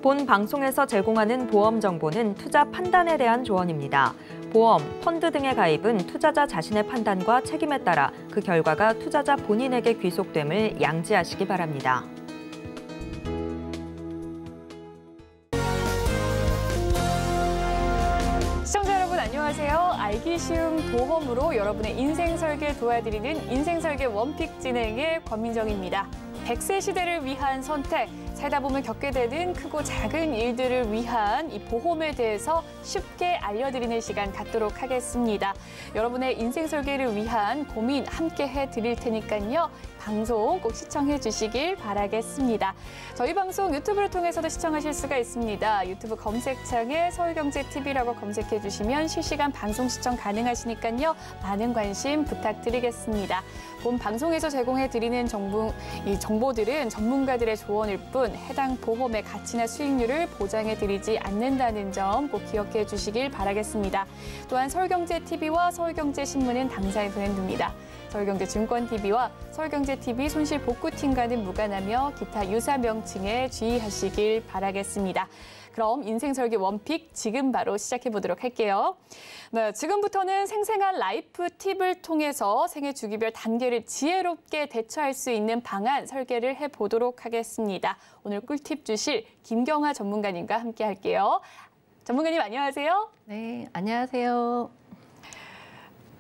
본 방송에서 제공하는 보험 정보는 투자 판단에 대한 조언입니다. 보험, 펀드 등의 가입은 투자자 자신의 판단과 책임에 따라 그 결과가 투자자 본인에게 귀속됨을 양지하시기 바랍니다. 시청자 여러분 안녕하세요. 알기 쉬운 보험으로 여러분의 인생 설계 도와드리는 인생 설계 원픽 진행의 권민정입니다. 100세 시대를 위한 선택, 살다 보면 겪게 되는 크고 작은 일들을 위한 이 보험에 대해서 쉽게 알려드리는 시간 갖도록 하겠습니다. 여러분의 인생 설계를 위한 고민 함께 해드릴 테니까요. 방송 꼭 시청해 주시길 바라겠습니다. 저희 방송 유튜브를 통해서도 시청하실 수가 있습니다. 유튜브 검색창에 서울경제TV라고 검색해 주시면 실시간 방송 시청 가능하시니까요. 많은 관심 부탁드리겠습니다. 본 방송에서 제공해 드리는 정보들은 전문가들의 조언일 뿐 해당 보험의 가치나 수익률을 보장해 드리지 않는다는 점 꼭 기억해 주시길 바라겠습니다. 또한 서울경제TV와 서울경제신문은 당사의 브랜드입니다. 서울경제증권TV와 서울경제TV 손실복구팀과는 무관하며 기타 유사 명칭에 주의하시길 바라겠습니다. 그럼 인생설계 원픽 지금 바로 시작해 보도록 할게요. 네, 지금부터는 생생한 라이프 팁을 통해서 생애 주기별 단계를 지혜롭게 대처할 수 있는 방안 설계를 해보도록 하겠습니다. 오늘 꿀팁 주실 김경화 전문가님과 함께 할게요. 전문가님 안녕하세요. 네, 안녕하세요.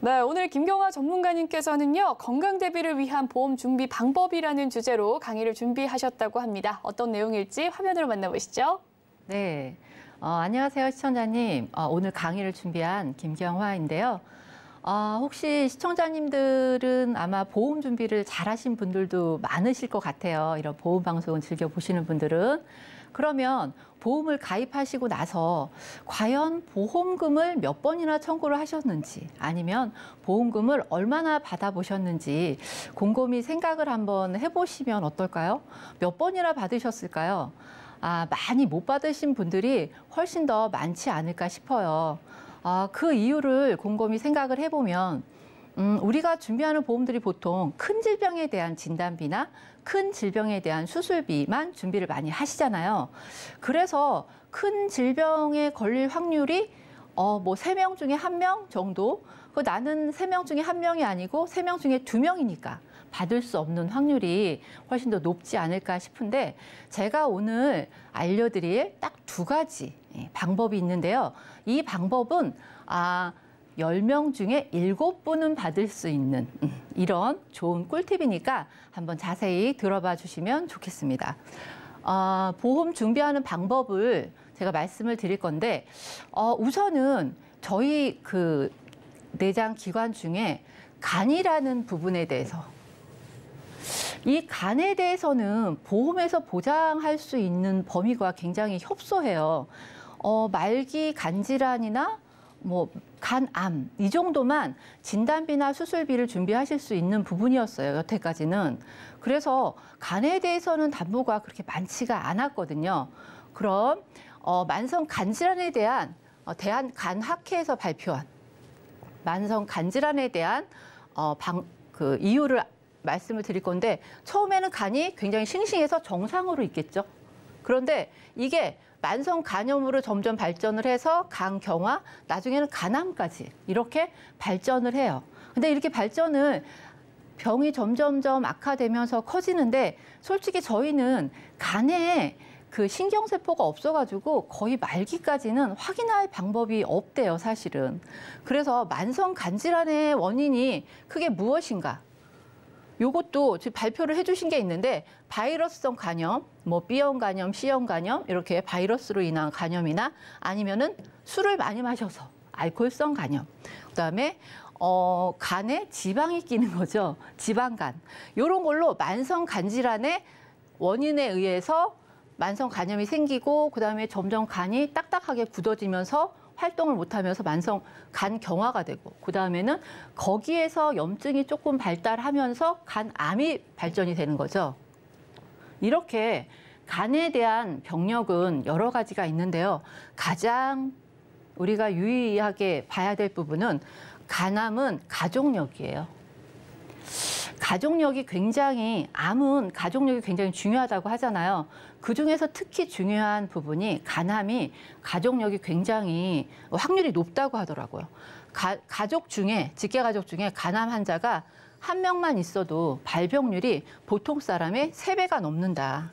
네, 오늘 김경화 전문가님께서는요. 건강 대비를 위한 보험 준비 방법이라는 주제로 강의를 준비하셨다고 합니다. 어떤 내용일지 화면으로 만나보시죠. 네, 안녕하세요 시청자님. 오늘 강의를 준비한 김경화인데요. 혹시 시청자님들은 아마 보험 준비를 잘하신 분들도 많으실 것 같아요. 이런 보험 방송을 즐겨보시는 분들은. 그러면 보험을 가입하시고 나서 과연 보험금을 몇 번이나 청구를 하셨는지 아니면 보험금을 얼마나 받아보셨는지 곰곰이 생각을 한번 해보시면 어떨까요? 몇 번이나 받으셨을까요? 많이 못 받으신 분들이 훨씬 더 많지 않을까 싶어요. 그 이유를 곰곰이 생각을 해보면 우리가 준비하는 보험들이 보통 큰 질병에 대한 진단비나 큰 질병에 대한 수술비만 준비를 많이 하시잖아요. 그래서 큰 질병에 걸릴 확률이 뭐 3명 중에 1명 정도, 나는 3명 중에 1명이 아니고 3명 중에 2명이니까 받을 수 없는 확률이 훨씬 더 높지 않을까 싶은데 제가 오늘 알려드릴 딱 2가지 방법이 있는데요. 이 방법은 10명 중에 7분은 받을 수 있는 이런 좋은 꿀팁이니까 한번 자세히 들어봐 주시면 좋겠습니다. 보험 준비하는 방법을 제가 말씀을 드릴 건데 우선은 저희 그 내장 기관 중에 간이라는 부분에 대해서 이 간에 대해서는 보험에서 보장할 수 있는 범위가 굉장히 협소해요. 말기 간질환이나 뭐 간암 이 정도만 진단비나 수술비를 준비하실 수 있는 부분이었어요. 여태까지는. 그래서 간에 대해서는 담보가 그렇게 많지가 않았거든요. 그럼 만성 간질환에 대한 대한간학회에서 발표한 만성 간질환에 대한 이유를 말씀을 드릴 건데 처음에는 간이 굉장히 싱싱해서 정상으로 있겠죠. 그런데 이게 만성 간염으로 점점 발전을 해서 간경화, 나중에는 간암까지 이렇게 발전을 해요. 근데 이렇게 병이 점점점 악화되면서 커지는데 솔직히 저희는 간에 그 신경세포가 없어가지고 거의 말기까지는 확인할 방법이 없대요, 사실은. 그래서 만성 간질환의 원인이 크게 무엇인가? 요것도 지금 발표를 해주신 게 있는데 바이러스성 간염, 뭐 B형 간염, C형 간염 이렇게 바이러스로 인한 간염이나 아니면은 술을 많이 마셔서 알코올성 간염, 그다음에 간에 지방이 끼는 거죠, 지방간. 이런 걸로 만성 간질환의 원인에 의해서 만성 간염이 생기고 그다음에 점점 간이 딱딱하게 굳어지면서 활동을 못하면서 만성 간경화가 되고 그다음에는 거기에서 염증이 조금 발달하면서 간암이 발전이 되는 거죠. 이렇게 간에 대한 병력은 여러 가지가 있는데요. 가장 우리가 유의하게 봐야 될 부분은 간암은 가족력이에요. 가족력이 굉장히, 암은 가족력이 굉장히 중요하다고 하잖아요. 그중에서 특히 중요한 부분이 간암이 가족력이 굉장히 확률이 높다고 하더라고요. 가족 중에, 직계가족 중에 간암 환자가 한 명만 있어도 발병률이 보통 사람의 3배가 넘는다.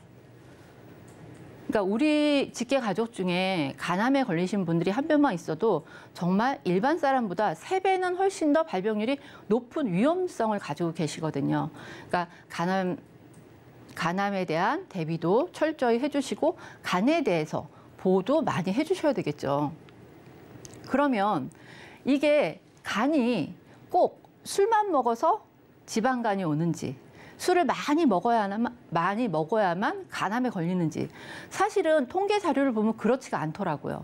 그러니까 우리 직계가족 중에 간암에 걸리신 분들이 한 명만 있어도 정말 일반 사람보다 3배는 훨씬 더 발병률이 높은 위험성을 가지고 계시거든요. 그러니까 간암에 대한 대비도 철저히 해주시고 간에 대해서 보호도 많이 해주셔야 되겠죠. 그러면 이게 간이 꼭 술만 먹어서 지방간이 오는지, 술을 많이 먹어야만 간암에 걸리는지, 사실은 통계 자료를 보면 그렇지가 않더라고요.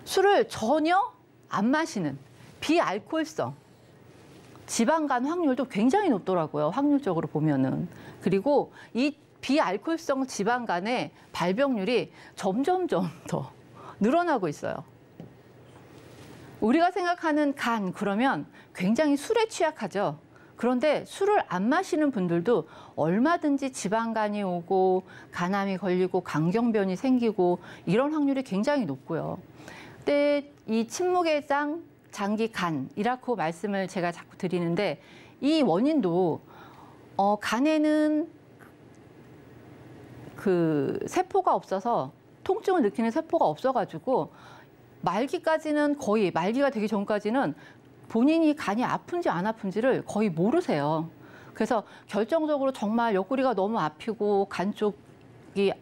술을 전혀 안 마시는 비알코올성 지방간 확률도 굉장히 높더라고요. 확률적으로 보면은. 그리고 이 비알코올성 지방간의 발병률이 점점점 더 늘어나고 있어요. 우리가 생각하는 간, 그러면 굉장히 술에 취약하죠. 그런데 술을 안 마시는 분들도 얼마든지 지방간이 오고 간암이 걸리고 강경변이 생기고 이런 확률이 굉장히 높고요. 근데 이 침묵의 장기 간이라고 말씀을 제가 자꾸 드리는데, 이 원인도 간에는 그 세포가 없어서, 통증을 느끼는 세포가 없어가지고 말기까지는, 거의 말기가 되기 전까지는 본인이 간이 아픈지 안 아픈지를 거의 모르세요. 그래서 결정적으로 정말 옆구리가 너무 아프고 간 쪽이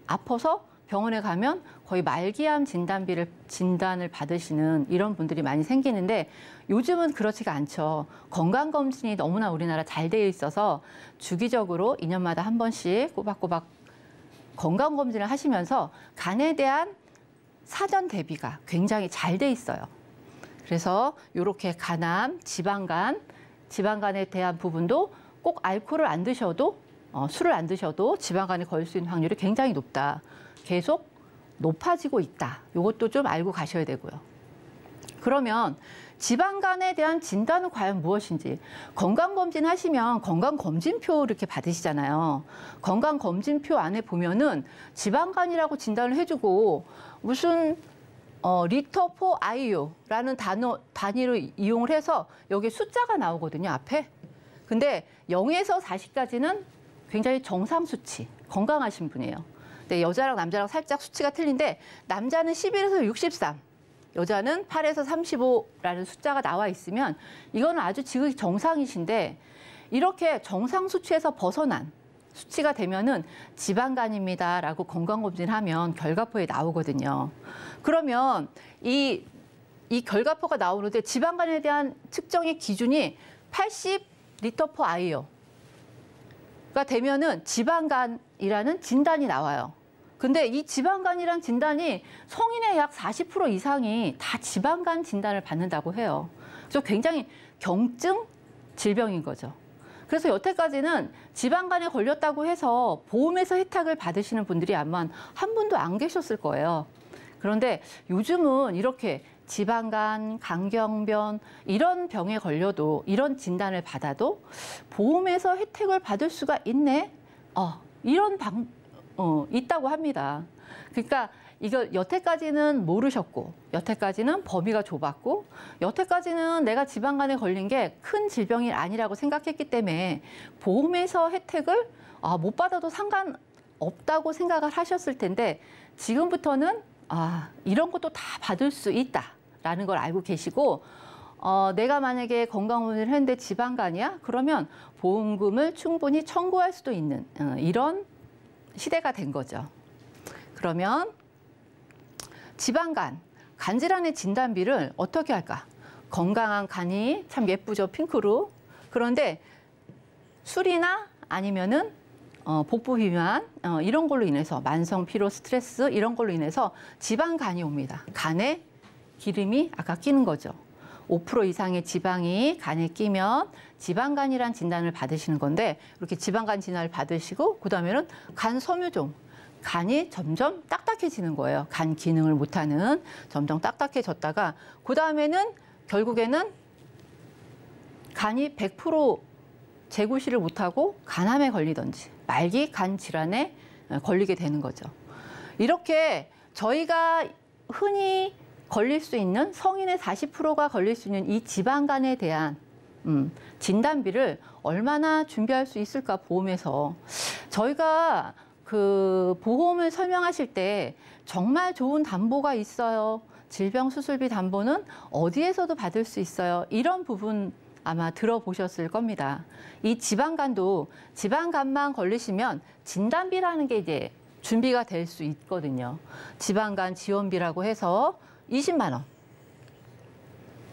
아파서 병원에 가면 거의 말기암 진단을 받으시는 이런 분들이 많이 생기는데, 요즘은 그렇지가 않죠. 건강검진이 너무나 우리나라 잘 되어 있어서 주기적으로 2년마다 한 번씩 꼬박꼬박 건강검진을 하시면서 간에 대한 사전 대비가 굉장히 잘 돼 있어요. 그래서 이렇게 간암, 지방간에 대한 부분도 꼭 알코올을 안 드셔도, 술을 안 드셔도 지방간에 걸릴 수 있는 확률이 굉장히 높다. 계속 높아지고 있다. 이것도 좀 알고 가셔야 되고요. 그러면 지방간에 대한 진단은 과연 무엇인지, 건강검진 하시면 건강검진표 이렇게 받으시잖아요. 건강검진표 안에 보면은 지방간이라고 진단을 해주고, 무슨 리터 포 아이유라는 단위를 이용을 해서 여기 숫자가 나오거든요, 앞에. 근데 0에서 40까지는 굉장히 정상 수치, 건강하신 분이에요. 근데 여자랑 남자랑 살짝 수치가 틀린데, 남자는 11에서 63, 여자는 8에서 35라는 숫자가 나와 있으면 이거는 아주 지극히 정상이신데, 이렇게 정상 수치에서 벗어난 수치가 되면은 지방간입니다라고 건강검진하면 결과표에 나오거든요. 그러면 이 결과표가 나오는데 지방간에 대한 측정의 기준이 80 리터 퍼 아이어가 되면은 지방간이라는 진단이 나와요. 근데 이 지방간이란 진단이 성인의 약 40% 이상이 다 지방간 진단을 받는다고 해요. 그래서 굉장히 경증 질병인 거죠. 그래서 여태까지는 지방간에 걸렸다고 해서 보험에서 혜택을 받으시는 분들이 아마 한 분도 안 계셨을 거예요. 그런데 요즘은 이렇게 지방간, 강경변 이런 병에 걸려도, 이런 진단을 받아도 보험에서 혜택을 받을 수가 있네. 이런 있다고 합니다. 그러니까 이거 여태까지는 모르셨고, 여태까지는 범위가 좁았고, 여태까지는 내가 지방간에 걸린 게 큰 질병이 아니라고 생각했기 때문에 보험에서 혜택을 못 받아도 상관없다고 생각을 하셨을 텐데, 지금부터는 이런 것도 다 받을 수 있다라는 걸 알고 계시고, 내가 만약에 건강검진을 했는데 지방간이야? 그러면 보험금을 충분히 청구할 수도 있는 이런 시대가 된 거죠. 그러면 지방간, 간질환의 진단비를 어떻게 할까? 건강한 간이 참 예쁘죠, 핑크로. 그런데 술이나 아니면은 복부 비만 이런 걸로 인해서 만성 피로, 스트레스 이런 걸로 인해서 지방간이 옵니다. 간에 기름이 아까 끼는 거죠. 5% 이상의 지방이 간에 끼면 지방간이란 진단을 받으시는 건데, 이렇게 지방간 진단을 받으시고 그다음에는 간 섬유종, 간이 점점 딱딱해지는 거예요. 간 기능을 못하는, 점점 딱딱해졌다가 그다음에는 결국에는 간이 100% 재구시를 못하고 간암에 걸리든지 말기 간 질환에 걸리게 되는 거죠. 이렇게 저희가 흔히 걸릴 수 있는 성인의 40%가 걸릴 수 있는 이 지방간에 대한 진단비를 얼마나 준비할 수 있을까 보험에서 저희가 그 보험을 설명하실 때 정말 좋은 담보가 있어요. 질병 수술비 담보는 어디에서도 받을 수 있어요. 이런 부분 아마 들어보셨을 겁니다. 이 지방간도 지방간만 걸리시면 진단비라는 게 이제 준비가 될 수 있거든요. 지방간 지원비라고 해서 20만 원.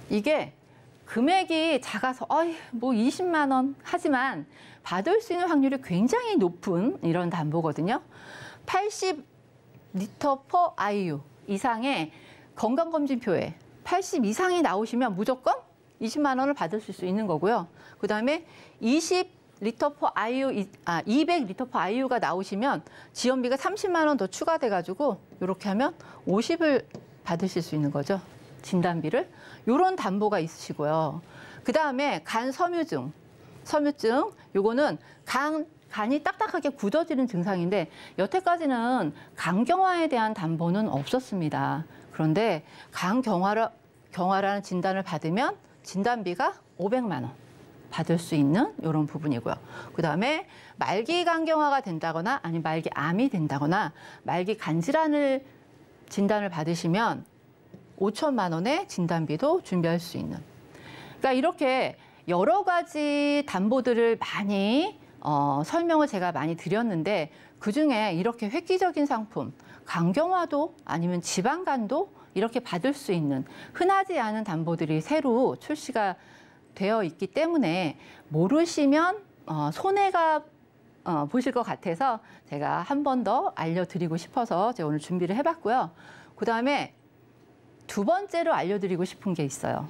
이게 금액이 작아서 뭐 20만 원 하지만 받을 수 있는 확률이 굉장히 높은 이런 담보거든요. 80L/IU 이상의 건강검진표에 80 이상이 나오시면 무조건 20만 원을 받을 수 있는 거고요. 그다음에 200L/IU가 나오시면 지원비가 30만 원 더 추가돼가지고 이렇게 하면 50을 받으실 수 있는 거죠. 진단비를. 이런 담보가 있으시고요. 그다음에 간 섬유증. 요거는 간이 딱딱하게 굳어지는 증상인데 여태까지는 간경화에 대한 담보는 없었습니다. 그런데 간경화라는 진단을 받으면 진단비가 500만 원 받을 수 있는 이런 부분이고요. 그다음에 말기 간경화가 된다거나 아니면 말기 암이 된다거나 말기 간질환을 진단을 받으시면 5천만 원의 진단비도 준비할 수 있는. 그러니까 이렇게 여러 가지 담보들을 많이 설명을 제가 많이 드렸는데 그중에 이렇게 획기적인 상품, 간경화도 아니면 지방간도 이렇게 받을 수 있는 흔하지 않은 담보들이 새로 출시가 되어 있기 때문에 모르시면 손해가 보실 것 같아서 제가 한 번 더 알려드리고 싶어서 제가 오늘 준비를 해봤고요. 그다음에 두 번째로 알려드리고 싶은 게 있어요.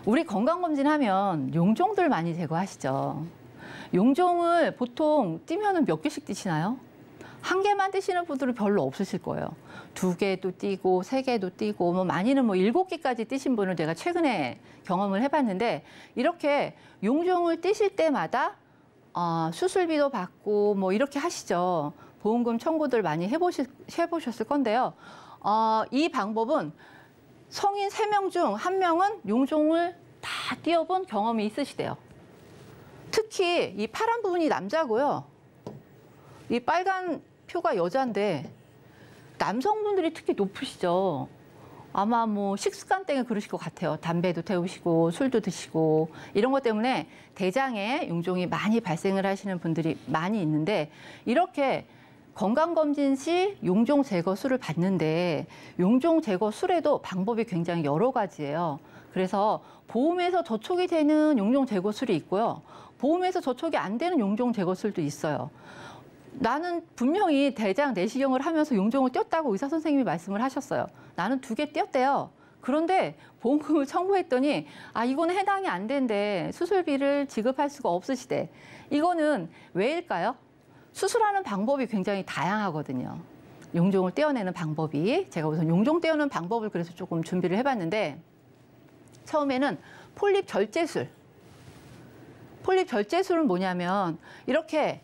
우리 건강검진하면 용종들 많이 제거하시죠. 용종을 보통 띄면은 몇 개씩 띄시나요? 한 개만 띄시는 분들은 별로 없으실 거예요. 2개도 띄고 3개도 띄고 뭐 많이는 뭐 7개까지 띄신 분을 제가 최근에 경험을 해봤는데 이렇게 용종을 띄실 때마다 수술비도 받고 뭐 이렇게 하시죠. 보험금 청구들 많이 해보셨을 건데요. 이 방법은 성인 3명 중 1명은 용종을 다 띄워본 경험이 있으시대요. 특히 이 파란 부분이 남자고요. 이 빨간 표가 여자인데 남성분들이 특히 높으시죠. 아마 뭐 식습관 때문에 그러실 것 같아요. 담배도 태우시고 술도 드시고 이런 것 때문에 대장에 용종이 많이 발생을 하시는 분들이 많이 있는데 이렇게 건강검진 시 용종 제거술을 받는데 용종 제거술에도 방법이 굉장히 여러 가지예요. 그래서 보험에서 저촉이 되는 용종 제거술이 있고요. 보험에서 저촉이 안 되는 용종 제거술도 있어요. 나는 분명히 대장 내시경을 하면서 용종을 띄었다고 의사 선생님이 말씀을 하셨어요. 나는 2개 띄었대요. 그런데 보험금을 청구했더니 이거는 해당이 안 된대. 수술비를 지급할 수가 없으시대. 이거는 왜일까요? 수술하는 방법이 굉장히 다양하거든요. 용종을 떼어내는 방법이. 제가 우선 용종 떼어내는 방법을 그래서 조금 준비를 해봤는데 처음에는 폴립 절제술. 폴립 절제술은 뭐냐면 이렇게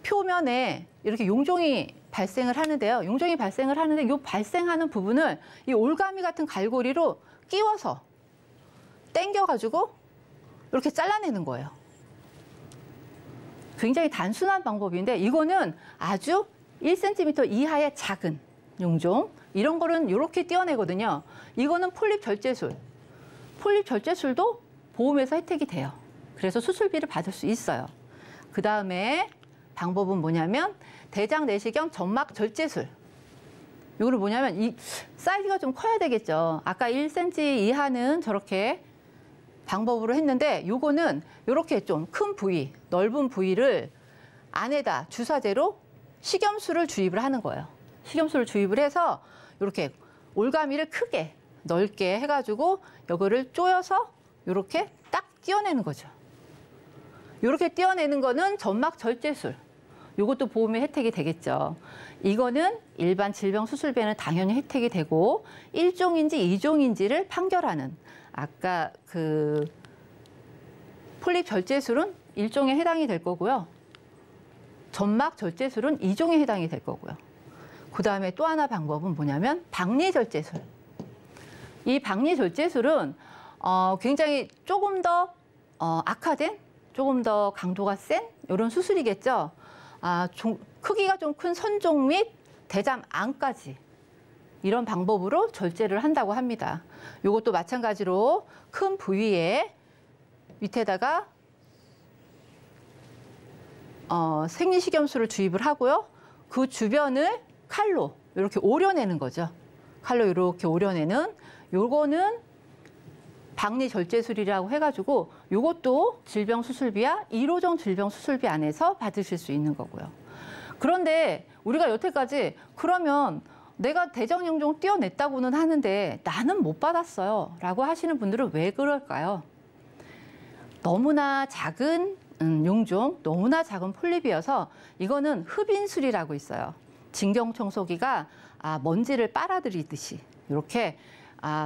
표면에 이렇게 용종이 발생을 하는데요. 용종이 발생을 하는데 이 발생하는 부분을 이 올가미 같은 갈고리로 끼워서 당겨가지고 이렇게 잘라내는 거예요. 굉장히 단순한 방법인데 이거는 아주 1cm 이하의 작은 용종 이런 거는 이렇게 띄어내거든요. 이거는 폴립 절제술. 폴립 절제술도 보험에서 혜택이 돼요. 그래서 수술비를 받을 수 있어요. 그 다음에 방법은 뭐냐면 대장 내시경 점막 절제술. 이거는 뭐냐면 이 사이즈가 좀 커야 되겠죠. 아까 1cm 이하는 저렇게 방법으로 했는데 요거는 이렇게 좀 큰 부위, 넓은 부위를 안에다 주사제로 식염수를 주입을 하는 거예요. 식염수를 주입을 해서 이렇게 올가미를 크게 넓게 해가지고 이거를 쪼여서 이렇게 딱 띄어내는 거죠. 이렇게 띄어내는 거는 점막 절제술. 이것도 보험에 혜택이 되겠죠. 이거는 일반 질병 수술비에는 당연히 혜택이 되고 1종인지 2종인지를 판결하는 아까 그 폴립 절제술은 1종에 해당이 될 거고요. 점막 절제술은 2종에 해당이 될 거고요. 그 다음에 또 하나 방법은 뭐냐면 박리 절제술. 이 박리 절제술은 굉장히 조금 더 악화된, 조금 더 강도가 센 이런 수술이겠죠. 크기가 좀 큰 선종 및 대장 안까지 이런 방법으로 절제를 한다고 합니다. 이것도 마찬가지로 큰 부위에 밑에다가 생리식염수를 주입을 하고요. 그 주변을 칼로 이렇게 오려내는 거죠. 칼로 이렇게 오려내는 요거는 박리 절제술이라고 해가지고 요것도 질병수술비와 1호종 질병수술비 안에서 받으실 수 있는 거고요. 그런데 우리가 여태까지 그러면 내가 대장용종 떼어냈다고는 하는데 나는 못 받았어요 라고 하시는 분들은 왜 그럴까요? 너무나 작은 용종, 너무나 작은 폴립이어서 이거는 흡인술이라고 있어요. 진경청소기가 먼지를 빨아들이듯이 이렇게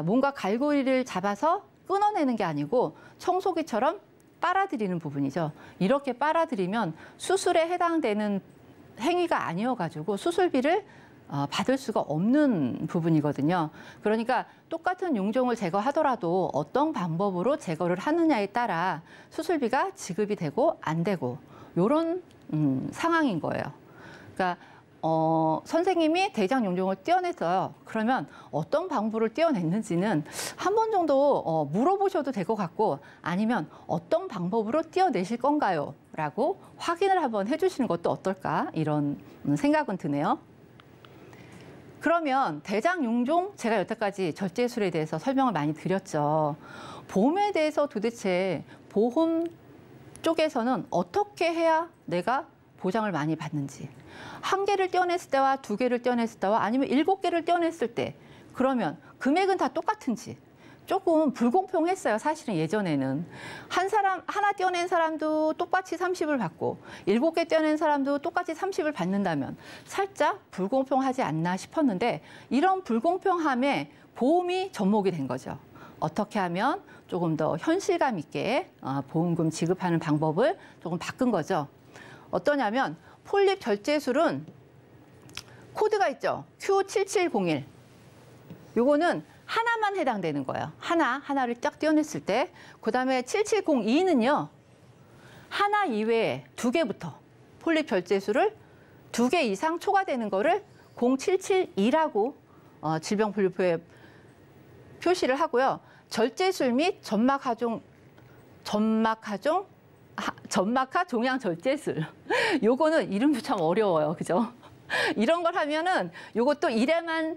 뭔가 갈고리를 잡아서 끊어내는 게 아니고 청소기처럼 빨아들이는 부분이죠. 이렇게 빨아들이면 수술에 해당되는 행위가 아니어가지고 수술비를 받을 수가 없는 부분이거든요. 그러니까 똑같은 용종을 제거하더라도 어떤 방법으로 제거를 하느냐에 따라 수술비가 지급이 되고 안 되고 이런 상황인 거예요. 그러니까 선생님이 대장 용종을 떼어냈어요. 그러면 어떤 방법을 떼어냈는지는 한 번 정도 물어보셔도 될 것 같고 아니면 어떤 방법으로 떼어내실 건가요? 라고 확인을 한번 해주시는 것도 어떨까 이런 생각은 드네요. 그러면 대장 용종 제가 여태까지 절제술에 대해서 설명을 많이 드렸죠. 보험에 대해서 도대체 보험 쪽에서는 어떻게 해야 내가 보장을 많이 받는지, 1개를 떼어냈을 때와 2개를 떼어냈을 때와 아니면 7개를 떼어냈을 때 그러면 금액은 다 똑같은지 조금 불공평했어요. 사실은 예전에는 하나 떼어낸 사람도 똑같이 30을 받고 7개 떼어낸 사람도 똑같이 30을 받는다면 살짝 불공평하지 않나 싶었는데 이런 불공평함에 보험이 접목이 된 거죠. 어떻게 하면 조금 더 현실감 있게 보험금 지급하는 방법을 조금 바꾼 거죠. 어떠냐면 폴립 절제술은 코드가 있죠. Q7701. 요거는 하나만 해당되는 거예요. 하나를 쫙 떼어냈을 때. 그다음에 7702는요. 하나 이외에 2개부터 폴립 절제술을 2개 이상 초과되는 거를 0772라고 질병분류표에 표시를 하고요. 절제술 및 점막하 종양 절제술. 요거는 이름도 참 어려워요. 그죠? 이런 걸 하면은 요것도 1회만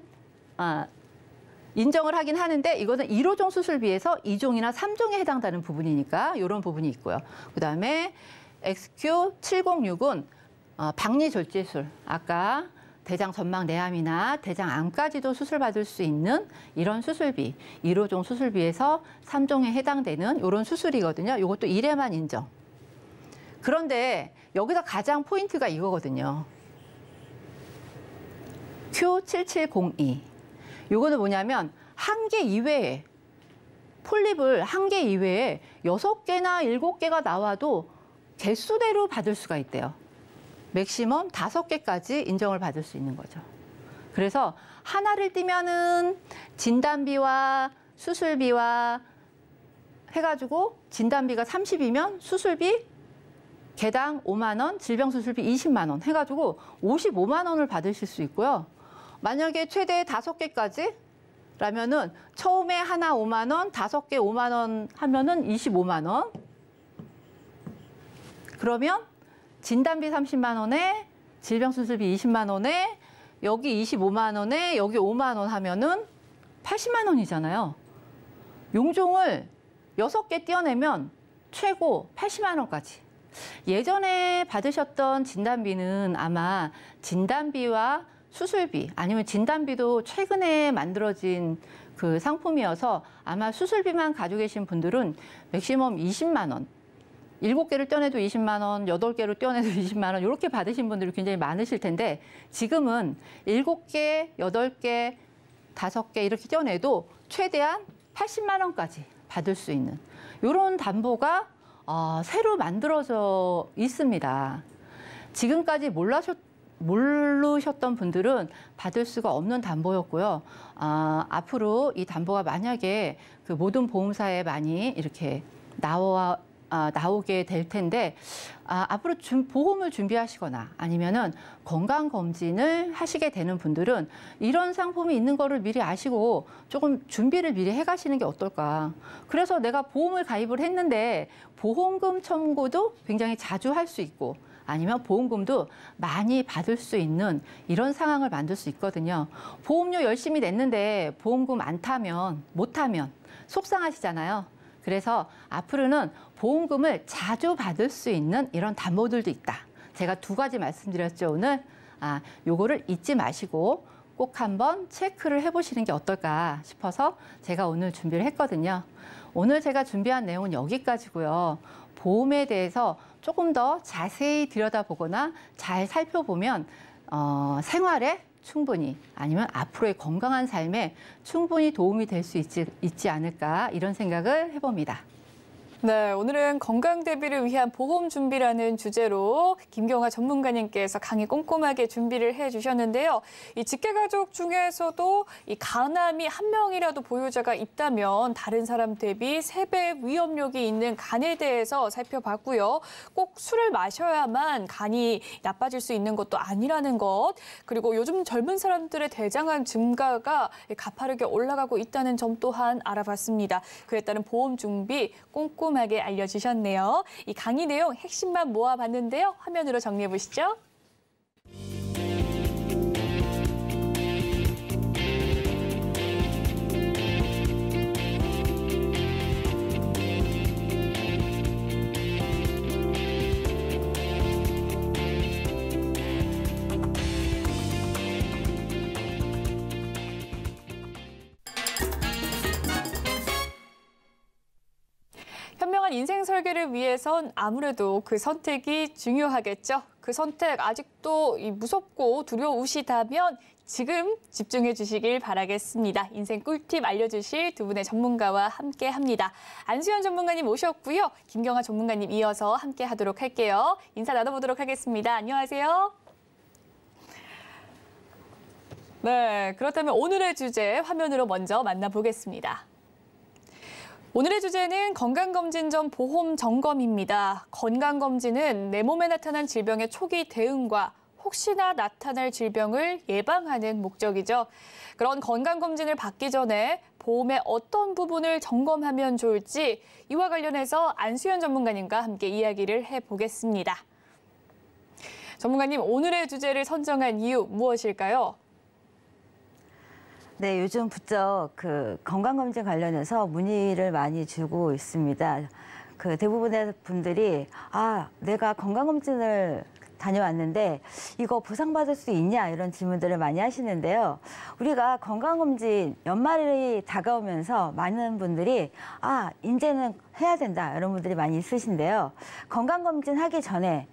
인정을 하긴 하는데 이거는 1호종 수술비에서 2종이나 3종에 해당되는 부분이니까 이런 부분이 있고요. 그다음에 XQ706은 박리 절제술. 아까 대장 점막 내암이나 대장 암까지도 수술받을 수 있는 이런 수술비, 1호종 수술비에서 3종에 해당되는 이런 수술이거든요. 이것도 1회만 인정. 그런데 여기서 가장 포인트가 이거거든요. Q7702. 요거는 뭐냐면 1개 이외에 폴립을 1개 이외에 6개나 7개가 나와도 개수대로 받을 수가 있대요. 맥시멈 5개까지 인정을 받을 수 있는 거죠. 그래서 하나를 떼면은 진단비와 수술비와 해가지고 진단비가 30이면 수술비 개당 5만 원, 질병수술비 20만 원 해가지고 55만 원을 받으실 수 있고요. 만약에 최대 5개까지 라면은 처음에 하나 5만 원, 5개 5만 원 하면은 25만 원. 그러면 진단비 30만 원에 질병수술비 20만 원에 여기 25만 원에 여기 5만 원 하면은 80만 원이잖아요. 용종을 6개 떼어내면 최고 80만 원까지. 예전에 받으셨던 진단비는 아마 진단비와 수술비 아니면 진단비도 최근에 만들어진 그 상품이어서 아마 수술비만 가지고 계신 분들은 맥시멈 20만 원. 7개를 떼어내도 20만 원, 8개를 떼어내도 20만 원 이렇게 받으신 분들이 굉장히 많으실 텐데 지금은 7개, 8개, 5개 이렇게 떼어내도 최대한 80만 원까지 받을 수 있는 이런 담보가 새로 만들어져 있습니다. 지금까지 모르셨던 분들은 받을 수가 없는 담보였고요. 앞으로 이 담보가 만약에 그 모든 보험사에 많이 이렇게 나오게 될 텐데, 앞으로 보험을 준비하시거나 아니면은 건강검진을 하시게 되는 분들은 이런 상품이 있는 거를 미리 아시고 조금 준비를 미리 해가시는 게 어떨까. 그래서 내가 보험을 가입을 했는데 보험금 청구도 굉장히 자주 할 수 있고, 아니면 보험금도 많이 받을 수 있는 이런 상황을 만들 수 있거든요. 보험료 열심히 냈는데 보험금 못 타면 속상하시잖아요. 그래서 앞으로는 보험금을 자주 받을 수 있는 이런 담보들도 있다. 제가 2가지 말씀드렸죠, 오늘. 요거를 잊지 마시고 꼭 한번 체크를 해보시는 게 어떨까 싶어서 제가 오늘 준비를 했거든요. 오늘 제가 준비한 내용은 여기까지고요. 보험에 대해서 조금 더 자세히 들여다보거나 잘 살펴보면 생활에 충분히, 아니면 앞으로의 건강한 삶에 충분히 도움이 될 수 있지 않을까, 이런 생각을 해봅니다. 네, 오늘은 건강 대비를 위한 보험 준비라는 주제로 김경화 전문가님께서 강의 꼼꼼하게 준비를 해주셨는데요. 이 직계가족 중에서도 이 간암이 한 명이라도 보유자가 있다면 다른 사람 대비 3배 위험력이 있는 간에 대해서 살펴봤고요. 꼭 술을 마셔야만 간이 나빠질 수 있는 것도 아니라는 것, 그리고 요즘 젊은 사람들의 대장암 증가가 가파르게 올라가고 있다는 점 또한 알아봤습니다. 그에 따른 보험 준비 꼼꼼하게 알려주셨네요. 이 강의 내용 핵심만 모아봤는데요. 화면으로 정리해 보시죠. 현명한 인생 설계를 위해선 아무래도 그 선택이 중요하겠죠. 그 선택 아직도 무섭고 두려우시다면 지금 집중해 주시길 바라겠습니다. 인생 꿀팁 알려주실 2분의 전문가와 함께합니다. 안수현 전문가님 모셨고요. 김경화 전문가님 이어서 함께하도록 할게요. 인사 나눠보도록 하겠습니다. 안녕하세요. 네, 그렇다면 오늘의 주제 화면으로 먼저 만나보겠습니다. 오늘의 주제는 건강검진 전 보험 점검입니다. 건강검진은 내 몸에 나타난 질병의 초기 대응과 혹시나 나타날 질병을 예방하는 목적이죠. 그런 건강검진을 받기 전에 보험의 어떤 부분을 점검하면 좋을지 이와 관련해서 안수현 전문가님과 함께 이야기를 해보겠습니다. 전문가님, 오늘의 주제를 선정한 이유 무엇일까요? 네, 요즘 부쩍 그 건강검진 관련해서 문의를 많이 주고 있습니다. 그 대부분의 분들이 내가 건강검진을 다녀왔는데 이거 보상받을 수 있냐, 이런 질문들을 많이 하시는데요. 우리가 건강검진 연말이 다가오면서 많은 분들이 이제는 해야 된다, 이런 분들이 많이 있으신데요. 건강검진 하기 전에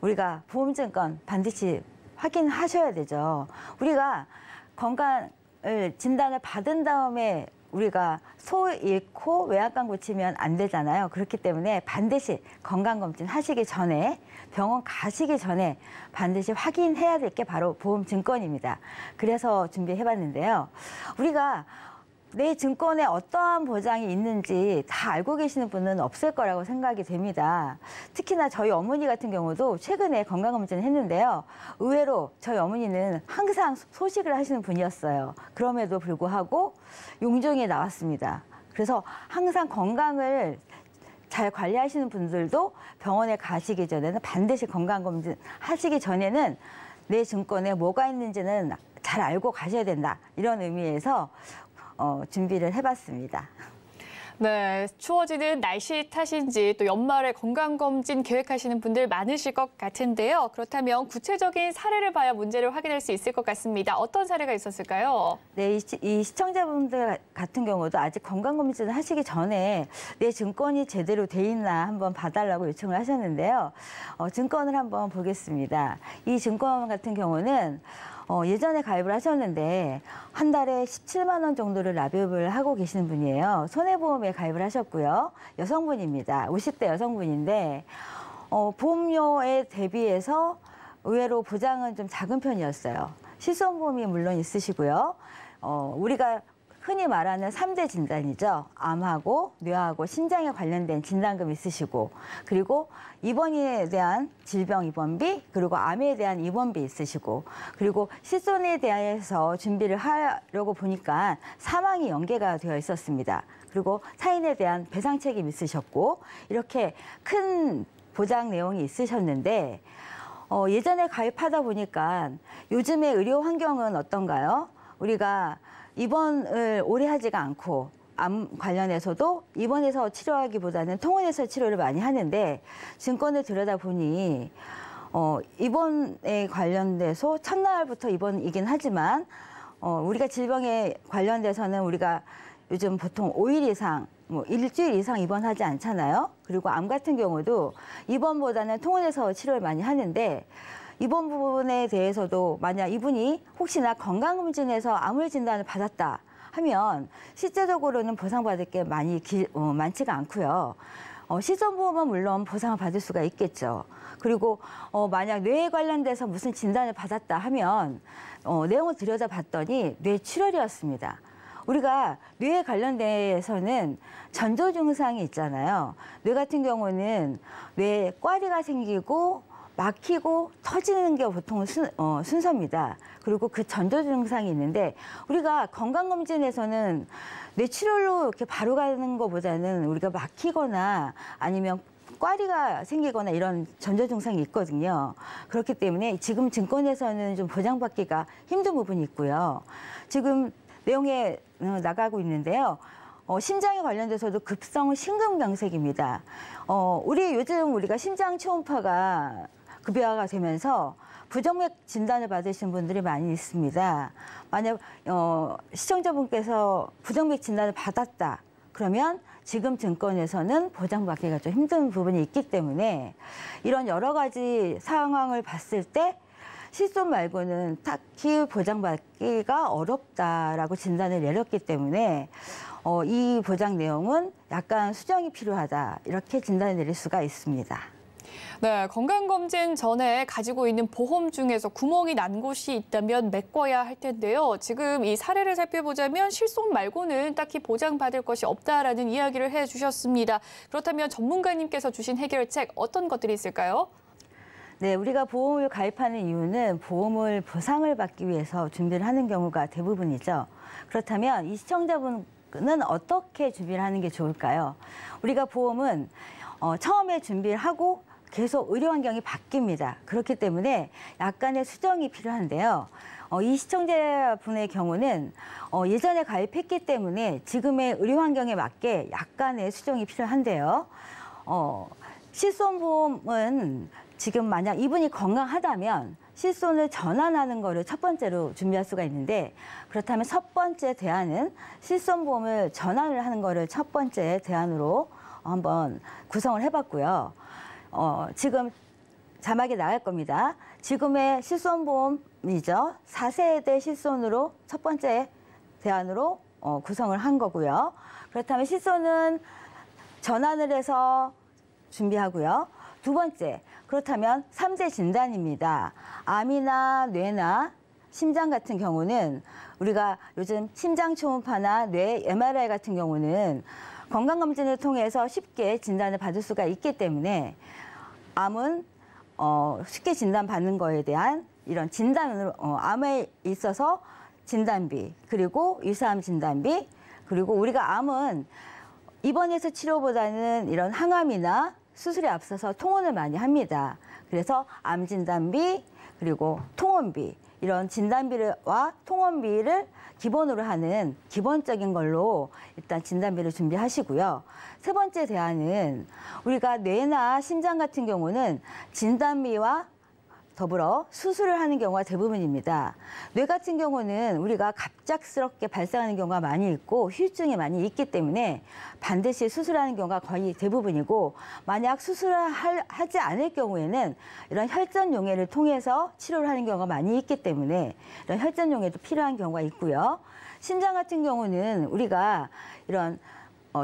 우리가 보험증권 반드시 확인하셔야 되죠. 우리가 진단을 받은 다음에 우리가 소 잃고 외양간 고치면 안 되잖아요. 그렇기 때문에 반드시 건강검진 하시기 전에, 병원 가시기 전에 반드시 확인해야 될 게 바로 보험증권입니다. 그래서 준비해봤는데요. 우리가 내 증권에 어떠한 보장이 있는지 다 알고 계시는 분은 없을 거라고 생각이 됩니다. 특히나 저희 어머니 같은 경우도 최근에 건강검진을 했는데요. 의외로 저희 어머니는 항상 소식을 하시는 분이었어요. 그럼에도 불구하고 용종이 나왔습니다. 그래서 항상 건강을 잘 관리하시는 분들도 병원에 가시기 전에는 반드시 건강검진 하시기 전에는 내 증권에 뭐가 있는지는 잘 알고 가셔야 된다, 이런 의미에서 준비를 해봤습니다. 네, 추워지는 날씨 탓인지 또 연말에 건강검진 계획하시는 분들 많으실 것 같은데요. 그렇다면 구체적인 사례를 봐야 문제를 확인할 수 있을 것 같습니다. 어떤 사례가 있었을까요? 네, 이 시청자분들 같은 경우도 아직 건강검진을 하시기 전에 내 증권이 제대로 돼 있나 한번 봐달라고 요청을 하셨는데요. 증권을 한번 보겠습니다. 이 증권 같은 경우는 예전에 가입을 하셨는데 한 달에 17만 원 정도를 납입을 하고 계시는 분이에요. 손해보험에 가입을 하셨고요. 여성분입니다. 50대 여성분인데 보험료에 대비해서 의외로 보장은 좀 작은 편이었어요. 실손보험이 물론 있으시고요. 우리가 흔히 말하는 3대 진단이죠. 암하고 뇌하고 심장에 관련된 진단금 있으시고, 그리고 입원에 대한 질병 입원비, 그리고 암에 대한 입원비 있으시고, 그리고 실손에 대해서 준비를 하려고 보니까 사망이 연계가 되어 있었습니다. 그리고 타인에 대한 배상 책임 있으셨고, 이렇게 큰 보장 내용이 있으셨는데 예전에 가입하다 보니까 요즘의 의료 환경은 어떤가요? 우리가 입원을 오래 하지가 않고 암 관련해서도 입원해서 치료하기보다는 통원해서 치료를 많이 하는데, 증권을 들여다보니 입원에 관련돼서 첫날부터 입원이긴 하지만 우리가 질병에 관련돼서는 우리가 요즘 보통 5일 이상, 일주일 이상 입원하지 않잖아요. 그리고 암 같은 경우도 입원보다는 통원해서 치료를 많이 하는데, 이번 부분에 대해서도 만약 이분이 혹시나 건강검진에서 암을 진단을 받았다 하면 실제적으로는 보상받을 게 많지가 않고요. 실손보험은 물론 보상을 받을 수가 있겠죠. 그리고 만약 뇌에 관련돼서 무슨 진단을 받았다 하면 내용을 들여다봤더니 뇌출혈이었습니다. 우리가 뇌에 관련돼서는 전조 증상이 있잖아요. 뇌 같은 경우는 뇌에 꽈리가 생기고 막히고 터지는 게 보통 순서입니다. 그리고 그 전조 증상이 있는데, 우리가 건강검진에서는 뇌출혈로 이렇게 바로 가는 것보다는 우리가 막히거나 아니면 꽈리가 생기거나 이런 전조 증상이 있거든요. 그렇기 때문에 지금 증권에서는 좀 보장받기가 힘든 부분이 있고요. 지금 내용에 나가고 있는데요. 심장에 관련돼서도 급성 심근경색입니다. 요즘 우리가 심장 초음파가 급여가 되면서 부정맥 진단을 받으신 분들이 많이 있습니다. 만약 시청자분께서 부정맥 진단을 받았다 그러면 지금 증권에서는 보장받기가 좀 힘든 부분이 있기 때문에 이런 여러 가지 상황을 봤을 때 실손 말고는 딱히 보장받기가 어렵다라고 진단을 내렸기 때문에 이 보장 내용은 약간 수정이 필요하다, 이렇게 진단을 내릴 수가 있습니다. 네, 건강검진 전에 가지고 있는 보험 중에서 구멍이 난 곳이 있다면 메꿔야 할 텐데요. 지금 이 사례를 살펴보자면 실손 말고는 딱히 보장받을 것이 없다라는 이야기를 해주셨습니다. 그렇다면 전문가님께서 주신 해결책 어떤 것들이 있을까요? 네, 우리가 보험을 가입하는 이유는 보험을 보상을 받기 위해서 준비를 하는 경우가 대부분이죠. 그렇다면 이 시청자분은 어떻게 준비를 하는 게 좋을까요? 우리가 보험은 처음에 준비를 하고 계속 의료 환경이 바뀝니다. 그렇기 때문에 약간의 수정이 필요한데요. 이 시청자분의 경우는 예전에 가입했기 때문에 지금의 의료 환경에 맞게 약간의 수정이 필요한데요. 실손보험은 지금 만약 이분이 건강하다면 실손을 전환하는 거를 첫 번째로 준비할 수가 있는데, 그렇다면 첫 번째 대안은 실손보험을 전환을 하는 거를 첫 번째 대안으로 한번 구성을 해봤고요. 지금 자막에 나갈 겁니다. 지금의 실손보험이죠. 4세대 실손으로 첫 번째 대안으로 구성을 한 거고요. 그렇다면 실손은 전환을 해서 준비하고요. 두 번째, 그렇다면 3대 진단입니다. 암이나 뇌나 심장 같은 경우는 우리가 요즘 심장 초음파나 뇌 MRI 같은 경우는 건강검진을 통해서 쉽게 진단을 받을 수가 있기 때문에 암은 쉽게 진단받는 거에 대한 이런 진단으로 암에 있어서 진단비, 그리고 유사암 진단비, 그리고 우리가 암은 입원해서 치료보다는 이런 항암이나 수술에 앞서서 통원을 많이 합니다. 그래서 암 진단비, 그리고 통원비, 이런 진단비와 통원비를 기본으로 하는 기본적인 걸로 일단 진단비를 준비하시고요. 세 번째 대안은 우리가 뇌나 심장 같은 경우는 진단비와 더불어 수술을 하는 경우가 대부분입니다. 뇌 같은 경우는 우리가 갑작스럽게 발생하는 경우가 많이 있고 후유증이 많이 있기 때문에 반드시 수술하는 경우가 거의 대부분이고, 만약 수술을 하지 않을 경우에는 이런 혈전용해를 통해서 치료를 하는 경우가 많이 있기 때문에 이런 혈전용해도 필요한 경우가 있고요. 심장 같은 경우는 우리가 이런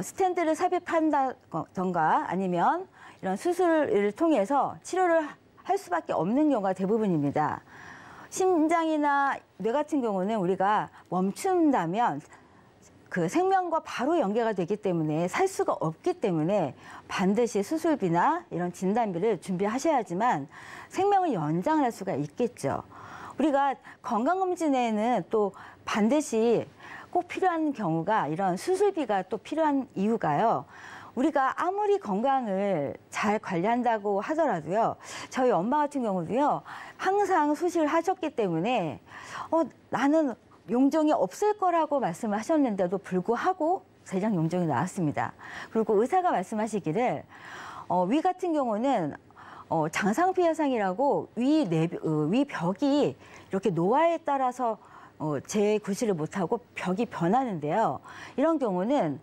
스텐트를 삽입한다던가 아니면 이런 수술을 통해서 치료를 할 수밖에 없는 경우가 대부분입니다. 심장이나 뇌 같은 경우는 우리가 멈춘다면 그 생명과 바로 연계가 되기 때문에 살 수가 없기 때문에 반드시 수술비나 이런 진단비를 준비하셔야지만 생명을 연장을 할 수가 있겠죠. 우리가 건강검진에는 또 반드시 꼭 필요한 경우가 이런 수술비가 또 필요한 이유가요. 우리가 아무리 건강을 잘 관리한다고 하더라도요, 저희 엄마 같은 경우도요, 항상 수술을 하셨기 때문에 나는 용종이 없을 거라고 말씀을 하셨는데도 불구하고 대장 용종이 나왔습니다. 그리고 의사가 말씀하시기를 위 같은 경우는 장상피해상이라고 위 벽이 이렇게 노화에 따라서 재구실을 못하고 벽이 변하는데요. 이런 경우는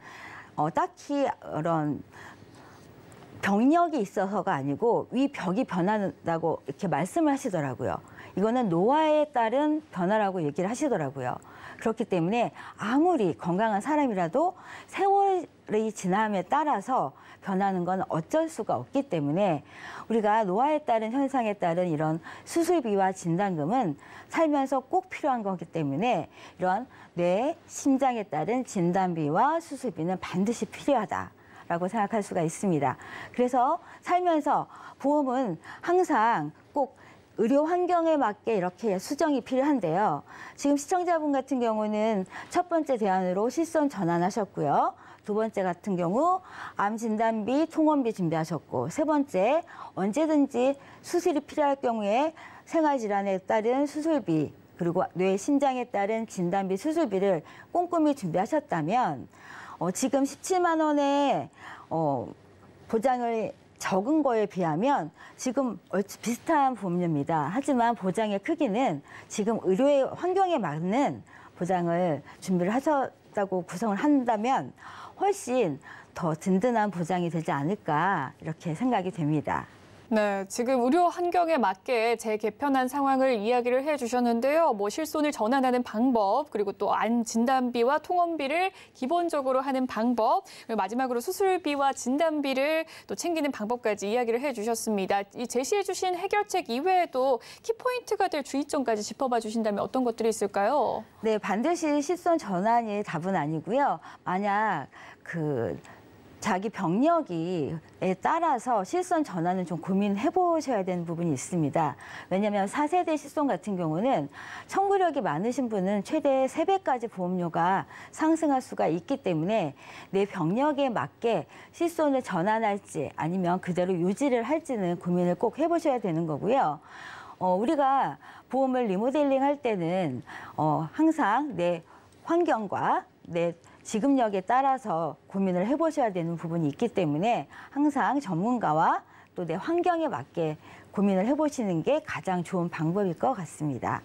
딱히 그런 병력이 있어서가 아니고 위 벽이 변한다고 이렇게 말씀을 하시더라고요. 이거는 노화에 따른 변화라고 얘기를 하시더라고요. 그렇기 때문에 아무리 건강한 사람이라도 세월이 지남에 따라서 변하는 건 어쩔 수가 없기 때문에 우리가 노화에 따른 현상에 따른 이런 수술비와 진단금은 살면서 꼭 필요한 거기 때문에 이런 뇌, 심장에 따른 진단비와 수술비는 반드시 필요하다라고 생각할 수가 있습니다. 그래서 살면서 보험은 항상 꼭 의료 환경에 맞게 이렇게 수정이 필요한데요. 지금 시청자분 같은 경우는 첫 번째 대안으로 실손 전환하셨고요. 두 번째 같은 경우 암 진단비, 통원비 준비하셨고, 세 번째 언제든지 수술이 필요할 경우에 생활질환에 따른 수술비, 그리고 뇌, 심장에 따른 진단비, 수술비를 꼼꼼히 준비하셨다면 지금 17만 원의 보장을 적은 거에 비하면 지금 비슷한 보험료입니다. 하지만 보장의 크기는 지금 의료의 환경에 맞는 보장을 준비를 하셨다고 구성을 한다면 훨씬 더 든든한 보장이 되지 않을까 이렇게 생각이 됩니다. 네, 지금 의료 환경에 맞게 재개편한 상황을 이야기를 해주셨는데요. 실손을 전환하는 방법, 그리고 또 암 진단비와 통원비를 기본적으로 하는 방법, 그리고 마지막으로 수술비와 진단비를 또 챙기는 방법까지 이야기를 해주셨습니다. 이 제시해주신 해결책 이외에도 키포인트가 될 주의점까지 짚어봐 주신다면 어떤 것들이 있을까요? 네, 반드시 실손 전환이 답은 아니고요. 만약 자기 병력에 따라서 실손 전환은 좀 고민해 보셔야 되는 부분이 있습니다. 왜냐하면 4세대 실손 같은 경우는 청구력이 많으신 분은 최대 3배까지 보험료가 상승할 수가 있기 때문에 내 병력에 맞게 실손을 전환할지 아니면 그대로 유지를 할지는 고민을 꼭 해보셔야 되는 거고요. 우리가 보험을 리모델링 할 때는 항상 내 환경과 내 지급력에 따라서 고민을 해보셔야 되는 부분이 있기 때문에 항상 전문가와 또 내 환경에 맞게 고민을 해보시는 게 가장 좋은 방법일 것 같습니다.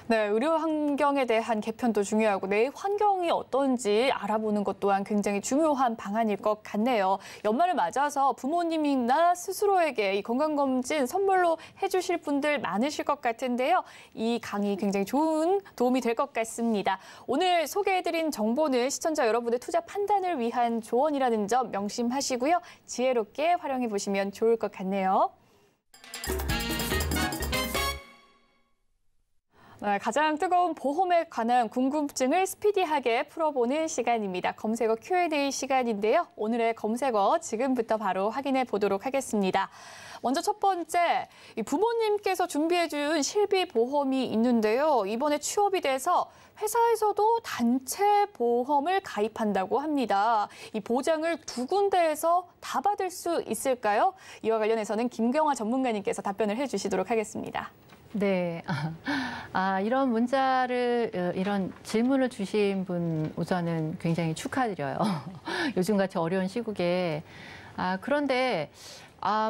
네, 의료 환경에 대한 개편도 중요하고 내 환경이 어떤지 알아보는 것 또한 굉장히 중요한 방안일 것 같네요. 연말을 맞아서 부모님이나 스스로에게 이 건강검진 선물로 해주실 분들 많으실 것 같은데요. 이 강의 굉장히 좋은 도움이 될 것 같습니다. 오늘 소개해드린 정보는 시청자 여러분의 투자 판단을 위한 조언이라는 점 명심하시고요. 지혜롭게 활용해 보시면 좋을 것 같네요. 네, 가장 뜨거운 보험에 관한 궁금증을 스피디하게 풀어보는 시간입니다. 검색어 Q&A 시간인데요. 오늘의 검색어 지금부터 바로 확인해 보도록 하겠습니다. 먼저 첫 번째, 부모님께서 준비해준 실비보험이 있는데요. 이번에 취업이 돼서 회사에서도 단체 보험을 가입한다고 합니다. 이 보장을 두 군데에서 다 받을 수 있을까요? 이와 관련해서는 김경화 전문가님께서 답변을 해주시도록 하겠습니다. 네. 이런 문자를, 이런 질문을 주신 분 우선은 굉장히 축하드려요. 요즘같이 어려운 시국에. 그런데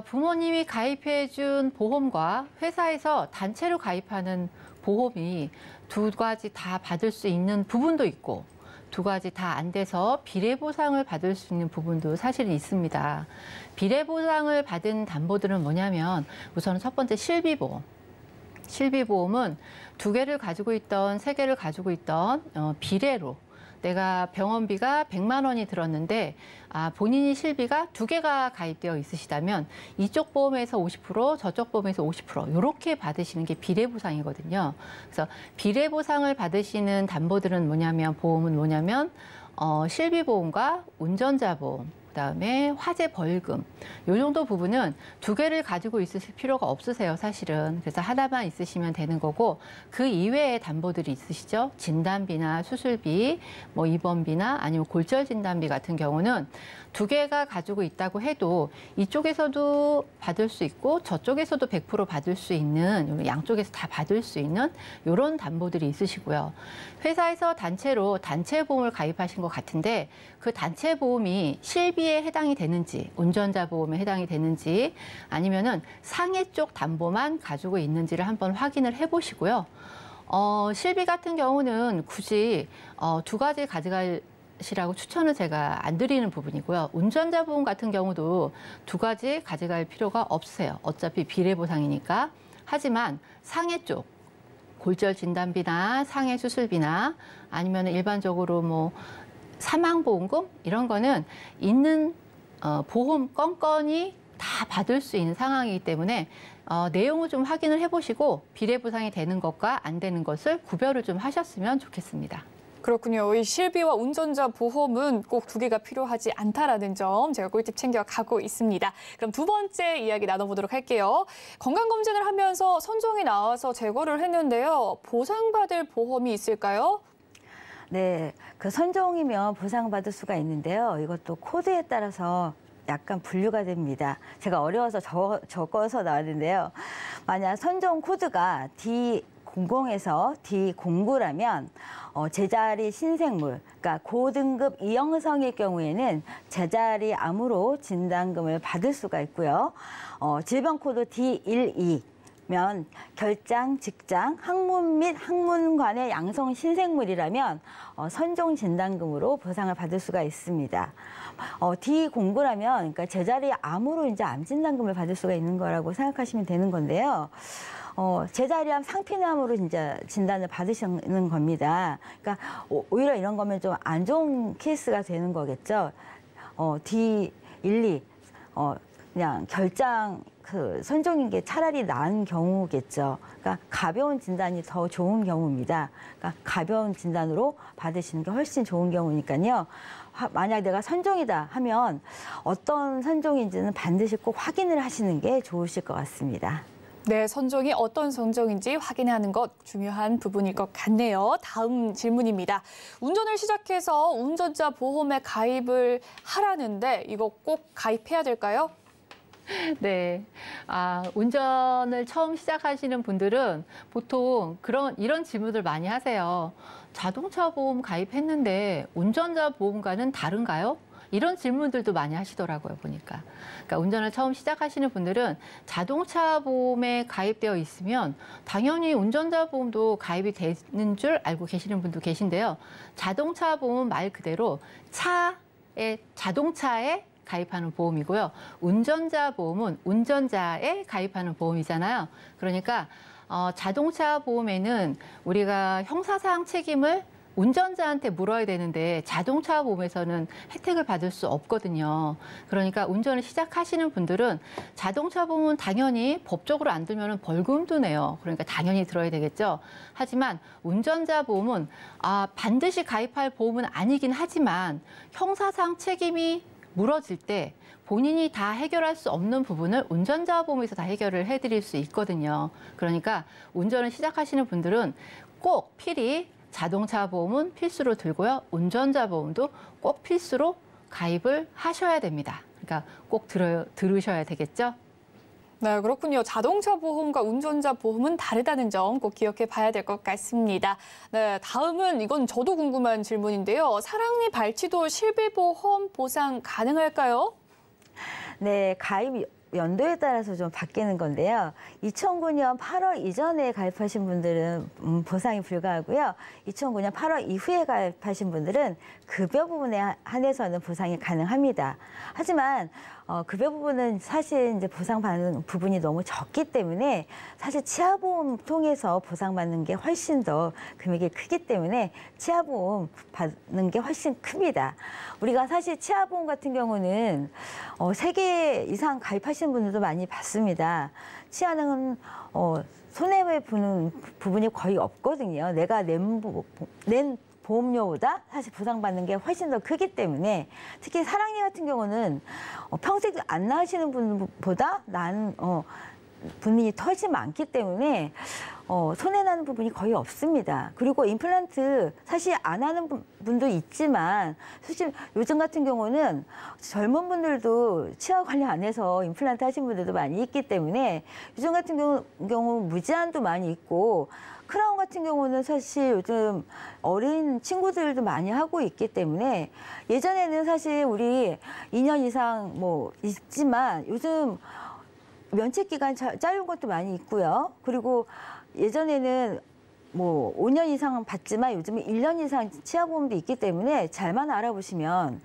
부모님이 가입해준 보험과 회사에서 단체로 가입하는 보험이 두 가지 다 받을 수 있는 부분도 있고 두 가지 다 안 돼서 비례보상을 받을 수 있는 부분도 사실은 있습니다. 비례보상을 받은 담보들은 뭐냐면 우선 첫 번째 실비보험. 실비보험은 2개를 가지고 있던 3개를 가지고 있던 비례로 내가 병원비가 100만 원이 들었는데 본인이 실비가 2개가 가입되어 있으시다면 이쪽 보험에서 50%, 저쪽 보험에서 50% 이렇게 받으시는 게 비례보상이거든요. 그래서 비례보상을 받으시는 담보들은 뭐냐면 보험은 뭐냐면 실비보험과 운전자보험, 그다음에 화재 벌금 이 정도 부분은 2개를 가지고 있으실 필요가 없으세요, 사실은. 그래서 하나만 있으시면 되는 거고 그 이외의 담보들이 있으시죠. 진단비나 수술비, 뭐 입원비나 아니면 골절 진단비 같은 경우는 2개가 가지고 있다고 해도 이쪽에서도 받을 수 있고 저쪽에서도 100% 받을 수 있는 양쪽에서 다 받을 수 있는 이런 담보들이 있으시고요. 회사에서 단체로 단체 보험을 가입하신 것 같은데 그 단체 보험이 실비에 해당이 되는지 운전자 보험에 해당이 되는지 아니면은 상해 쪽 담보만 가지고 있는지를 한번 확인을 해보시고요. 실비 같은 경우는 굳이 2가지 가져가시라고 추천을 제가 안 드리는 부분이고요. 운전자 보험 같은 경우도 2가지 가져갈 필요가 없으세요. 어차피 비례보상이니까. 하지만 상해 쪽 골절 진단비나 상해 수술비나 아니면 일반적으로 뭐 사망보험금 이런 거는 있는 보험 건건이 다 받을 수 있는 상황이기 때문에 내용을 좀 확인을 해보시고 비례보상이 되는 것과 안 되는 것을 구별을 좀 하셨으면 좋겠습니다. 그렇군요. 이 실비와 운전자 보험은 꼭 2개가 필요하지 않다라는 점 제가 꿀팁 챙겨가고 있습니다. 그럼 2번째 이야기 나눠보도록 할게요. 건강검진을 하면서 선종이 나와서 제거를 했는데요. 보상받을 보험이 있을까요? 네, 그 선종이면 보상받을 수가 있는데요. 이것도 코드에 따라서 약간 분류가 됩니다. 제가 어려워서 적어서 나왔는데요. 만약 선종 코드가 D00에서 D09라면 제자리 신생물, 그러니까 고등급 이형성일 경우에는 제자리 암으로 진단금을 받을 수가 있고요. 질병 코드 D12. 면 결장, 직장, 학문 및 학문관의 양성 신생물이라면 선종 진단금으로 보상을 받을 수가 있습니다. D09라면 그러니까 제자리 암으로 이제 암 진단금을 받을 수가 있는 거라고 생각하시면 되는 건데요. 제자리암 상피암으로 진짜 진단을 받으시는 겁니다. 그러니까 오히려 이런 거면 좀 안 좋은 케이스가 되는 거겠죠. D12 그냥 결장 선종인 게 차라리 나은 경우겠죠. 그러니까 가벼운 진단이 더 좋은 경우입니다. 그러니까 가벼운 진단으로 받으시는 게 훨씬 좋은 경우니까요. 만약 내가 선종이다 하면 어떤 선종인지는 반드시 꼭 확인을 하시는 게 좋으실 것 같습니다. 네, 선종이 어떤 선종인지 확인하는 것 중요한 부분일 것 같네요. 다음 질문입니다. 운전을 시작해서 운전자 보험에 가입을 하라는데 이거 꼭 가입해야 될까요? 네, 운전을 처음 시작하시는 분들은 보통 이런 질문들 많이 하세요. 자동차 보험 가입했는데 운전자 보험과는 다른가요? 이런 질문들도 많이 하시더라고요, 보니까. 그러니까 운전을 처음 시작하시는 분들은 자동차 보험에 가입되어 있으면 당연히 운전자 보험도 가입이 되는 줄 알고 계시는 분도 계신데요. 자동차 보험은 말 그대로 자동차에 가입하는 보험이고요. 운전자 보험은 운전자에 가입하는 보험이잖아요. 그러니까 자동차 보험에는 우리가 형사사항 책임을 운전자한테 물어야 되는데 자동차 보험에서는 혜택을 받을 수 없거든요. 그러니까 운전을 시작하시는 분들은 자동차 보험은 당연히 법적으로 안 들면 벌금도 내요. 그러니까 당연히 들어야 되겠죠. 하지만 운전자 보험은 반드시 가입할 보험은 아니긴 하지만 형사상 책임이 물어질 때 본인이 다 해결할 수 없는 부분을 운전자 보험에서 다 해결을 해드릴 수 있거든요. 그러니까 운전을 시작하시는 분들은 꼭 필히 자동차 보험은 필수로 들고요. 운전자 보험도 꼭 필수로 가입을 하셔야 됩니다. 그러니까 꼭 들으셔야 되겠죠. 네, 그렇군요. 자동차 보험과 운전자 보험은 다르다는 점 꼭 기억해 봐야 될 것 같습니다. 네, 다음은 이건 저도 궁금한 질문인데요. 사랑니 발치도 실비보험 보상 가능할까요? 네, 가입 연도에 따라서 좀 바뀌는 건데요. 2009년 8월 이전에 가입하신 분들은 보상이 불가하고요. 2009년 8월 이후에 가입하신 분들은 급여 부분에 한해서는 보상이 가능합니다. 하지만 급여 부분은 사실 이제 보상받는 부분이 너무 적기 때문에 사실 치아보험 통해서 보상받는 게 훨씬 더 금액이 크기 때문에 치아보험 받는 게 훨씬 큽니다. 우리가 사실 치아보험 같은 경우는 3개 이상 가입하시는 분들도 많이 봤습니다. 치아는 손해를 보는 부분이 거의 없거든요. 내가 낸 보험료보다 사실 보상받는 게 훨씬 더 크기 때문에 특히 사랑니 같은 경우는 평생 안 나으시는 분보다 분이 훨씬 많기 때문에 손해나는 부분이 거의 없습니다. 그리고 임플란트 사실 안 하는 분도 있지만 사실 요즘 같은 경우는 젊은 분들도 치아 관리 안 해서 임플란트 하신 분들도 많이 있기 때문에 요즘 같은 경우 무제한도 많이 있고 크라운 같은 경우는 사실 요즘 어린 친구들도 많이 하고 있기 때문에 예전에는 사실 우리 2년 이상 뭐 있지만 요즘 면책 기간 짧은 것도 많이 있고요. 그리고 예전에는 뭐 5년 이상 받지만 요즘은 1년 이상 치아보험도 있기 때문에 잘만 알아보시면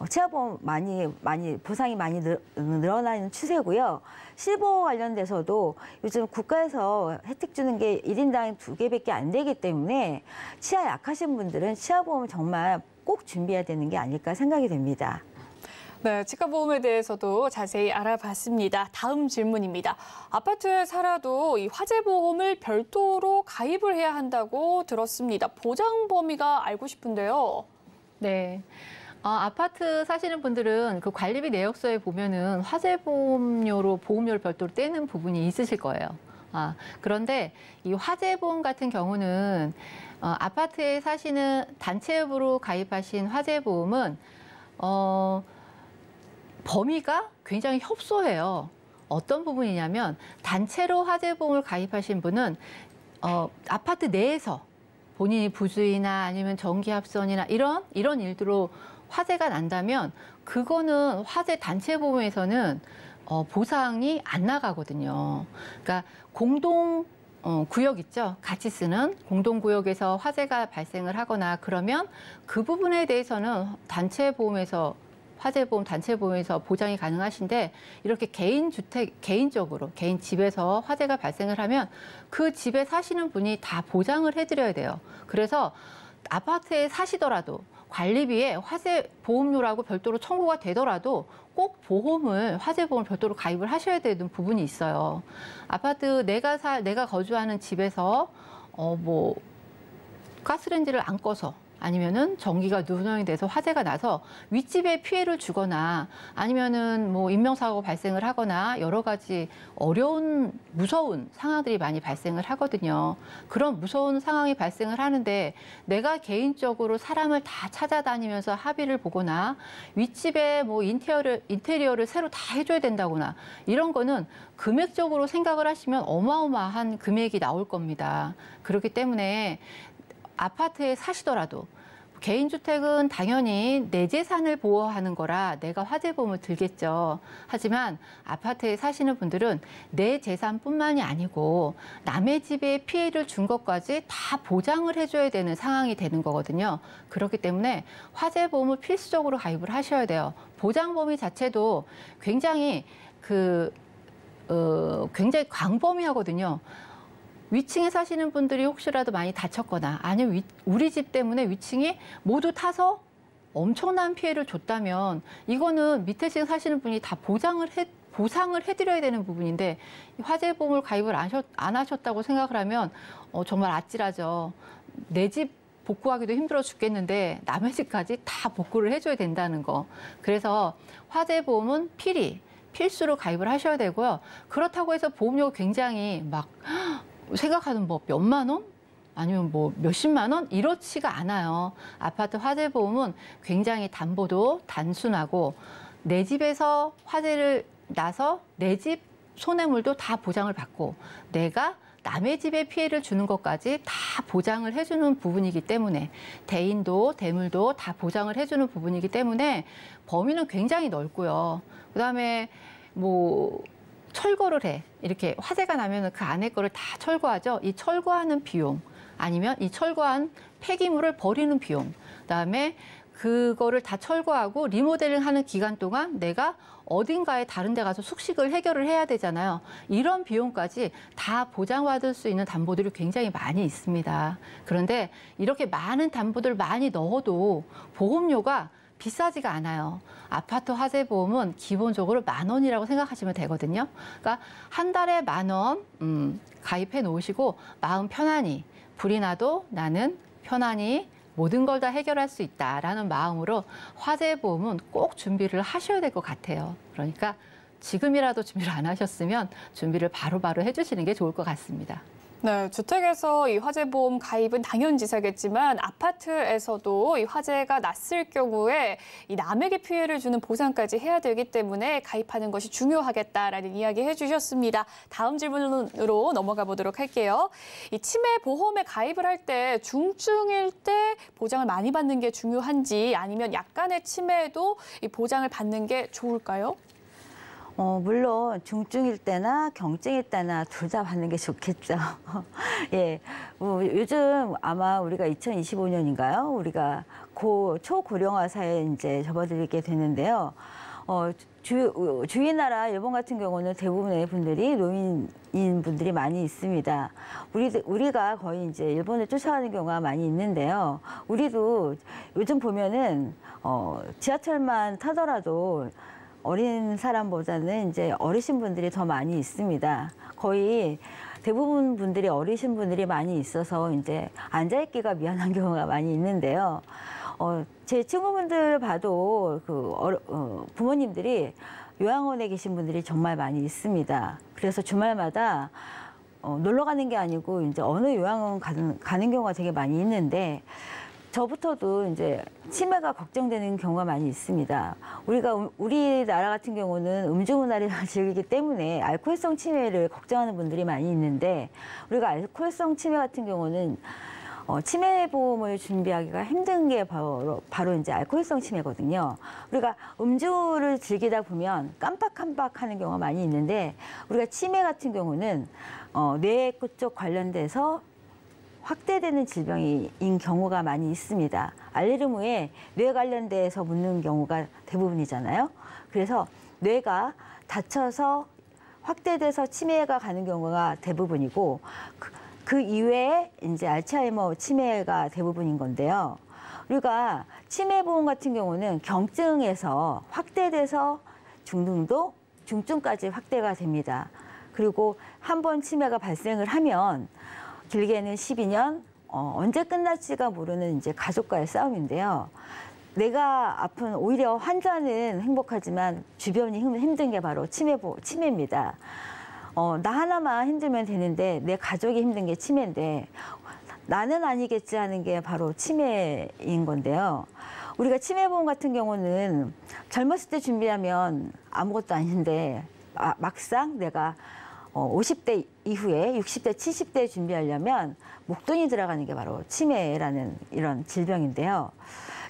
치아보험 보상이 많이 늘어나는 추세고요. 실버 관련돼서도 요즘 국가에서 혜택 주는 게 1인당 2개밖에 안 되기 때문에 치아 약하신 분들은 치아보험을 정말 꼭 준비해야 되는 게 아닐까 생각이 됩니다. 네, 치과보험에 대해서도 자세히 알아봤습니다. 다음 질문입니다. 아파트에 살아도 이 화재보험을 별도로 가입을 해야 한다고 들었습니다. 보장 범위가 알고 싶은데요. 네. 아파트 사시는 분들은 그 관리비 내역서에 보면은 화재보험료로 보험료를 별도로 떼는 부분이 있으실 거예요. 그런데 이 화재보험 같은 경우는 아파트에 사시는 단체업으로 가입하신 화재보험은 범위가 굉장히 협소해요. 어떤 부분이냐면 단체로 화재보험을 가입하신 분은 아파트 내에서 본인이 부주의나 아니면 전기합선이나 이런 일들로 화재가 난다면 그거는 화재 단체 보험에서는 보상이 안 나가거든요. 그러니까 공동 구역 있죠. 같이 쓰는 공동구역에서 화재가 발생을 하거나 그러면 그 부분에 대해서는 단체 보험에서 화재보험, 단체보험에서 보장이 가능하신데 이렇게 개인 집에서 화재가 발생을 하면 그 집에 사시는 분이 다 보장을 해드려야 돼요. 그래서 아파트에 사시더라도 관리비에 화재보험료라고 별도로 청구가 되더라도 꼭 화재보험을 별도로 가입을 하셔야 되는 부분이 있어요. 아파트 내가 거주하는 집에서 가스레인지를 안 꺼서 아니면은 전기가 누명이 돼서 화재가 나서 윗집에 피해를 주거나 아니면은 인명사고가 발생을 하거나 여러 가지 무서운 상황들이 많이 발생을 하거든요. 그런 무서운 상황이 발생을 하는데 내가 개인적으로 사람을 다 찾아다니면서 합의를 보거나 윗집에 인테리어를 새로 다 해줘야 된다거나 이런 거는 금액적으로 생각을 하시면 어마어마한 금액이 나올 겁니다. 그렇기 때문에 아파트에 사시더라도 개인주택은 당연히 내 재산을 보호하는 거라 내가 화재보험을 들겠죠. 하지만 아파트에 사시는 분들은 내 재산뿐만이 아니고 남의 집에 피해를 준 것까지 다 보장을 해줘야 되는 상황이 되는 거거든요. 그렇기 때문에 화재보험을 필수적으로 가입을 하셔야 돼요. 보장 범위 자체도 굉장히 굉장히 광범위하거든요. 위층에 사시는 분들이 혹시라도 많이 다쳤거나 아니면 우리 집 때문에 위층이 모두 타서 엄청난 피해를 줬다면 이거는 밑에 층에 사시는 분이 다 보상을 해드려야 되는 부분인데 화재보험을 가입을 안 하셨다고 생각을 하면 정말 아찔하죠. 내 집 복구하기도 힘들어 죽겠는데 남의 집까지 다 복구를 해줘야 된다는 거. 그래서 화재보험은 필수로 가입을 하셔야 되고요. 그렇다고 해서 보험료가 굉장히 생각하는 몇만 원? 아니면 몇십만 원? 이렇지가 않아요. 아파트 화재보험은 굉장히 담보도 단순하고 내 집에서 화재를 나서 내 집 손해물도 다 보장을 받고 내가 남의 집에 피해를 주는 것까지 다 보장을 해주는 부분이기 때문에 대인도 대물도 다 보장을 해주는 부분이기 때문에 범위는 굉장히 넓고요. 그다음에 뭐 철거를 해. 이렇게 화재가 나면 그 안에 거를 다 철거하죠. 이 철거하는 비용, 아니면 이 철거한 폐기물을 버리는 비용, 그다음에 그거를 다 철거하고 리모델링 하는 기간 동안 내가 어딘가에 다른 데 가서 숙식을 해결을 해야 되잖아요. 이런 비용까지 다 보장받을 수 있는 담보들이 굉장히 많이 있습니다. 그런데 이렇게 많은 담보들 많이 넣어도 보험료가 비싸지가 않아요. 아파트 화재 보험은 기본적으로 10,000원이라고 생각하시면 되거든요. 그러니까 한 달에 10,000원 가입해 놓으시고 마음 편안히, 불이 나도 나는 편안히 모든 걸 다 해결할 수 있다라는 마음으로 화재 보험은 꼭 준비를 하셔야 될 것 같아요. 그러니까 지금이라도 준비를 안 하셨으면 준비를 바로바로 해주시는 게 좋을 것 같습니다. 네, 주택에서 이 화재보험 가입은 당연지사겠지만 아파트에서도 이 화재가 났을 경우에 이 남에게 피해를 주는 보상까지 해야 되기 때문에 가입하는 것이 중요하겠다라는 이야기 해주셨습니다. 다음 질문으로 넘어가 보도록 할게요. 이 치매 보험에 가입을 할 때 중증일 때 보장을 많이 받는 게 중요한지 아니면 약간의 치매에도 이 보장을 받는 게 좋을까요? 물론 중증일 때나 경증일 때나 둘 다 받는 게 좋겠죠. 예, 요즘 아마 우리가 2025년인가요? 우리가 초고령화 사회에 이제 접어들게 되는데요. 주위 나라 일본 같은 경우는 대부분의 분들이 노인인 분들이 많이 있습니다. 우리가 거의 이제 일본을 쫓아가는 경우가 많이 있는데요. 우리도 요즘 보면은 지하철만 타더라도 어린 사람보다는 이제 어르신 분들이 더 많이 있습니다. 거의 대부분 분들이 어르신 분들이 많이 있어서 이제 앉아있기가 미안한 경우가 많이 있는데요. 제 친구분들 봐도 부모님들이 요양원에 계신 분들이 정말 많이 있습니다. 그래서 주말마다 놀러 가는 게 아니고 이제 어느 요양원 가는 경우가 되게 많이 있는데 저부터도 이제 치매가 걱정되는 경우가 많이 있습니다. 우리나라 같은 경우는 음주 문화를 즐기기 때문에 알코올성 치매를 걱정하는 분들이 많이 있는데 우리가 알코올성 치매 같은 경우는 치매 보험을 준비하기가 힘든 게 바로 이제 알코올성 치매거든요. 우리가 음주를 즐기다 보면 깜빡깜빡하는 경우가 많이 있는데 우리가 치매 같은 경우는 뇌 쪽 관련돼서 확대되는 질병인 경우가 많이 있습니다. 알레르무에 뇌 관련돼서 묻는 경우가 대부분이잖아요. 그래서 뇌가 다쳐서 확대돼서 치매가 가는 경우가 대부분이고 그 이외에 이제 알츠하이머 치매가 대부분인 건데요. 우리가 치매 보험 같은 경우는 경증에서 확대돼서 중증까지 확대가 됩니다. 그리고 한 번 치매가 발생을 하면 길게는 12년, 언제 끝날지가 모르는 이제 가족과의 싸움인데요. 내가 아픈 오히려 환자는 행복하지만 주변이 힘든 게 바로 치매입니다. 나 하나만 힘들면 되는데 내 가족이 힘든 게 치매인데 나는 아니겠지 하는 게 바로 치매인 건데요. 우리가 치매보험 같은 경우는 젊었을 때 준비하면 아무것도 아닌데 막상 내가 50대 이후에 60대, 70대 준비하려면 목돈이 들어가는 게 바로 치매라는 이런 질병인데요.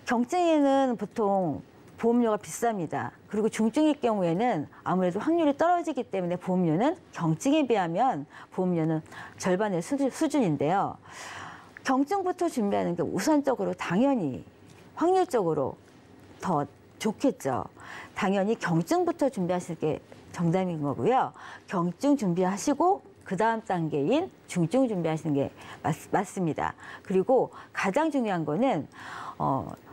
경증에는 보통 보험료가 비쌉니다. 그리고 중증일 경우에는 아무래도 확률이 떨어지기 때문에 보험료는 경증에 비하면 보험료는 절반의 수준인데요. 경증부터 준비하는 게 우선적으로 당연히 확률적으로 더 좋겠죠. 당연히 경증부터 준비하실 게 정답인 거고요. 경증 준비하시고 그 다음 단계인 중증 준비하시는 게 맞습니다. 그리고 가장 중요한 거는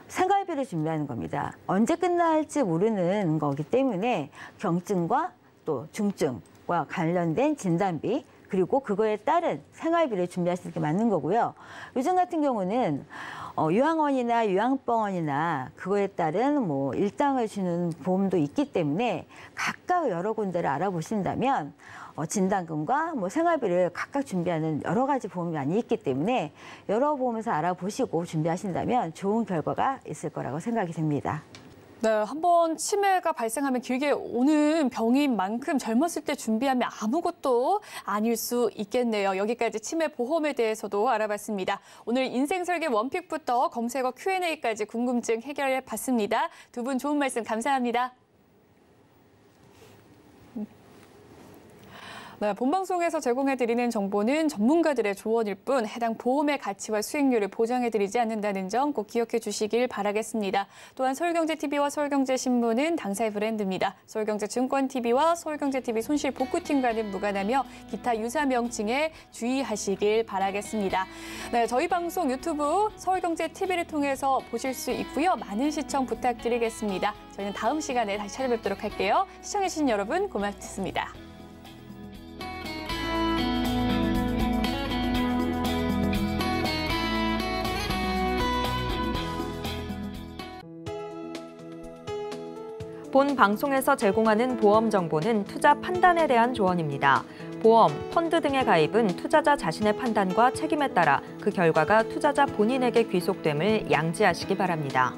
생활비를 준비하는 겁니다. 언제 끝날지 모르는 거기 때문에 경증과 또 중증과 관련된 진단비 그리고 그거에 따른 생활비를 준비하시는 게 맞는 거고요. 요즘 같은 경우는 요양원이나 요양병원이나 그거에 따른 뭐 일당을 주는 보험도 있기 때문에 각각 여러 군데를 알아보신다면 진단금과 뭐 생활비를 각각 준비하는 여러 가지 보험이 많이 있기 때문에 여러 보험에서 알아보시고 준비하신다면 좋은 결과가 있을 거라고 생각이 됩니다. 네, 한번 치매가 발생하면 길게 오는 병인 만큼 젊었을 때 준비하면 아무것도 아닐 수 있겠네요. 여기까지 치매 보험에 대해서도 알아봤습니다. 오늘 인생설계 원픽부터 검색어 Q&A까지 궁금증 해결해 봤습니다. 두 분 좋은 말씀 감사합니다. 네, 본방송에서 제공해드리는 정보는 전문가들의 조언일 뿐 해당 보험의 가치와 수익률을 보장해드리지 않는다는 점 꼭 기억해 주시길 바라겠습니다. 또한 서울경제TV와 서울경제신문은 당사의 브랜드입니다. 서울경제증권TV와 서울경제TV 손실복구팀과는 무관하며 기타 유사 명칭에 주의하시길 바라겠습니다. 네, 저희 방송 유튜브 서울경제TV를 통해서 보실 수 있고요. 많은 시청 부탁드리겠습니다. 저희는 다음 시간에 다시 찾아뵙도록 할게요. 시청해주신 여러분 고맙습니다. 본 방송에서 제공하는 보험 정보는 투자 판단에 대한 조언입니다. 보험, 펀드 등의 가입은 투자자 자신의 판단과 책임에 따라 그 결과가 투자자 본인에게 귀속됨을 양지하시기 바랍니다.